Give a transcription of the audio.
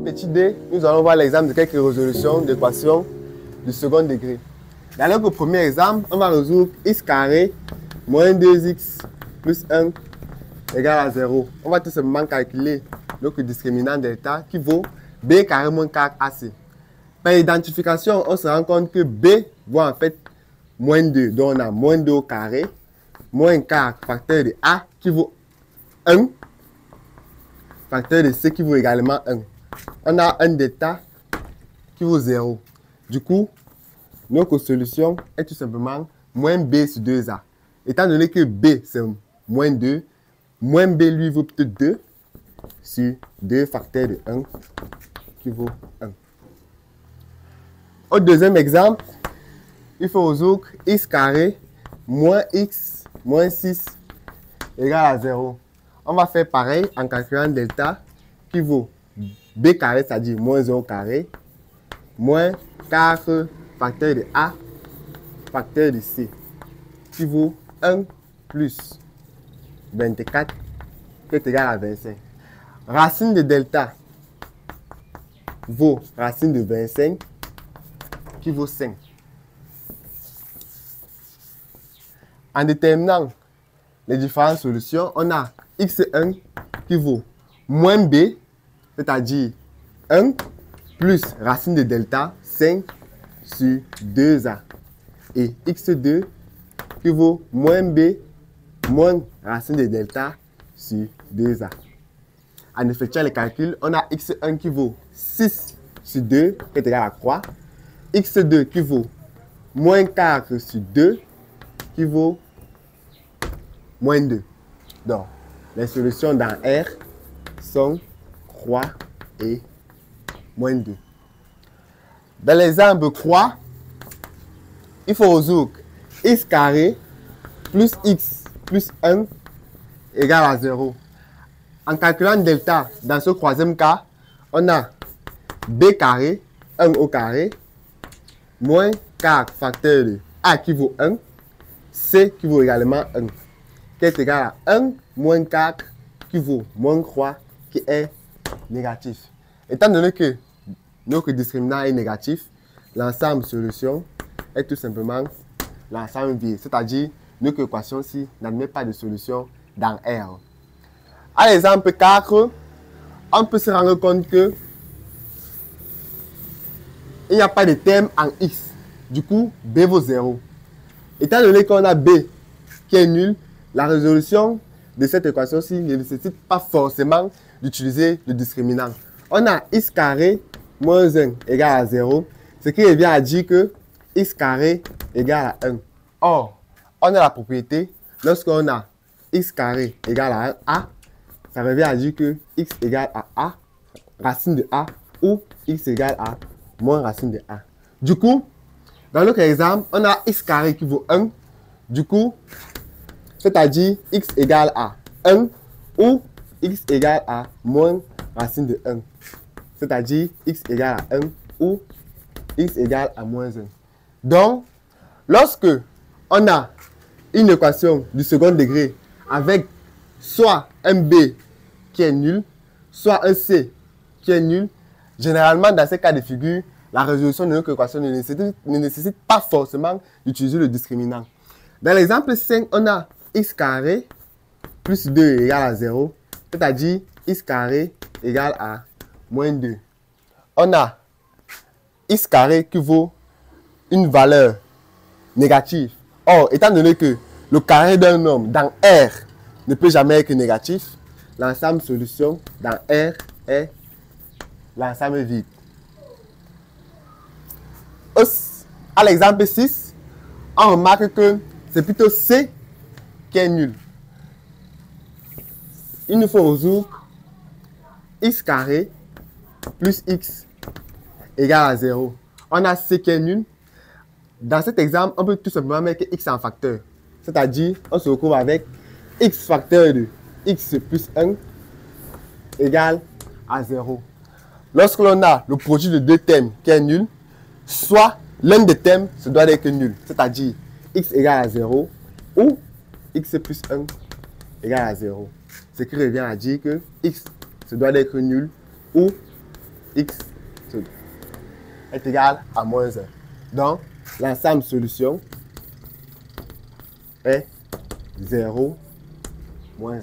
petit d, nous allons voir l'exemple de quelques résolutions d'équations du second degré. Dans notre premier exemple, on va résoudre x carré moins 2x plus 1 égale à 0. On va tout simplement calculer notre discriminant delta qui vaut b carré moins 4ac. Par identification, on se rend compte que b vaut en fait moins 2. Donc on a moins 2 au carré, moins 4 facteur de a qui vaut 1, facteur de c qui vaut également 1. On a un delta qui vaut 0. Du coup, notre solution est tout simplement moins b sur 2a. Étant donné que b c'est moins 2, moins b lui vaut plutôt 2 sur 2 facteur de 1 qui vaut 1. Au deuxième exemple, il faut résoudre x carré moins x moins 6 égale à 0. On va faire pareil en calculant delta qui vaut b carré, c'est-à-dire moins 1 au carré, moins 4 facteur de a, facteur de c, qui vaut 1 plus 24, qui est égal à 25. Racine de delta vaut racine de 25, qui vaut 5. En déterminant les différentes solutions, on a x1 qui vaut moins b, c'est-à-dire 1 plus racine de delta 5 sur 2a. Et x2 qui vaut moins b moins racine de delta sur 2a. En effectuant les calculs, on a x1 qui vaut 6 sur 2 qui est égal à 3. x2 qui vaut moins 4 sur 2 qui vaut moins 2. Donc, les solutions dans R sont 3 et moins 2. Dans l'exemple 3, il faut résoudre x carré plus x plus 1 égale à 0. En calculant delta, dans ce troisième cas, on a b carré, 1 au carré, moins 4 facteur de a qui vaut 1, c qui vaut également 1, qui est égal à 1 moins 4 qui vaut moins 3, qui est négatif. Étant donné que notre discriminant est négatif, l'ensemble solution est tout simplement l'ensemble vide, c'est-à-dire notre équation-ci n'admet pas de solution dans R. À l'exemple 4, on peut se rendre compte que il n'y a pas de terme en x. Du coup, b vaut 0. Étant donné qu'on a b qui est nul, la résolution de cette équation-ci ne nécessite pas forcément d'utiliser le discriminant. On a x carré moins 1 égale à 0, ce qui revient à dire que x carré égale à 1. Or, on a la propriété, lorsqu'on a x carré égale à 1a, ça revient à dire que x égale à a, racine de a, ou x égale à moins racine de a. Du coup, dans notre exemple, on a x carré qui vaut 1. Du coup, c'est-à-dire x égale à 1 ou x égale à moins racine de 1. C'est-à-dire x égale à 1 ou x égale à moins 1. Donc, lorsque on a une équation du second degré avec soit un b qui est nul, soit un c qui est nul, généralement dans ces cas de figure, la résolution de notre équation ne nécessite pas forcément d'utiliser le discriminant. Dans l'exemple 5, on a x carré plus 2 égale à 0, c'est-à-dire x carré égale à moins 2. On a x carré qui vaut une valeur négative. Or, étant donné que le carré d'un nombre dans R ne peut jamais être négatif, l'ensemble solution dans R est l'ensemble vide. À l'exemple 6, on remarque que c'est plutôt C qui est nul. Il nous faut résoudre x carré plus x égale à 0. On a C qui est nul. Dans cet exemple, on peut tout simplement mettre x en facteur. C'est-à-dire, on se retrouve avec x facteur de x plus 1 égale à 0. Lorsque l'on a le produit de deux termes qui est nul, soit l'un des termes se doit être nul, c'est-à-dire x égale à 0 ou x plus 1 égale à 0. Ce qui revient à dire que x se doit être nul ou x est égal à moins 1. Donc, l'ensemble solution est 0, moins 1.